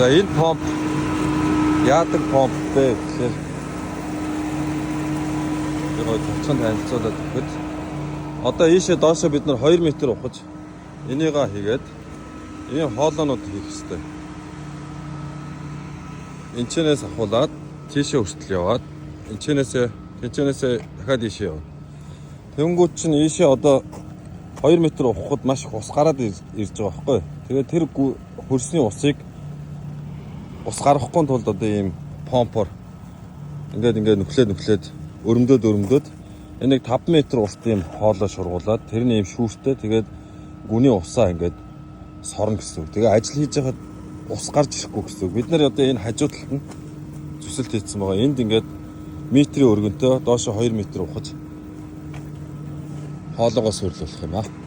За энэ помп яадаг помп бэ гэхээр яг товчхон танилцуулаад өгөхөд одоо ийшээ доошоо бид нар 2 м ухаж энийгээ хийгээд ийм хоолоонууд хийх хэрэгтэй. Энчнээс ахуулаад тийшээ хүртэл яваад тэнчнээсээ дахиад ийшээ яваа. Тэнгүүд чинь ийшээ одоо 2 м ухахад маш их ус гараад ирж байгаа байхгүй. Тэгээд тэр хөрсний усыг ус гаргахгүй тулд одоо ийм помпоор ингээд нүхлээд өрөмдөөд энийг 5 м урт ийм хоолой шургуулад тэрний ийм шүүртэй тэгээд гүний усаа ингээд сорно гэсэн үг. Тэгээ ажил хийж байхад ус гарч ирэхгүй гэсэн үг. Бид нар одоо энэ хажуу талд нь зүсэлт хийсэн байгаа. Энд ингээд метрийн өргөнтэй доошо 2 м ухаж хоолоогоо суйрлуулах юм аа.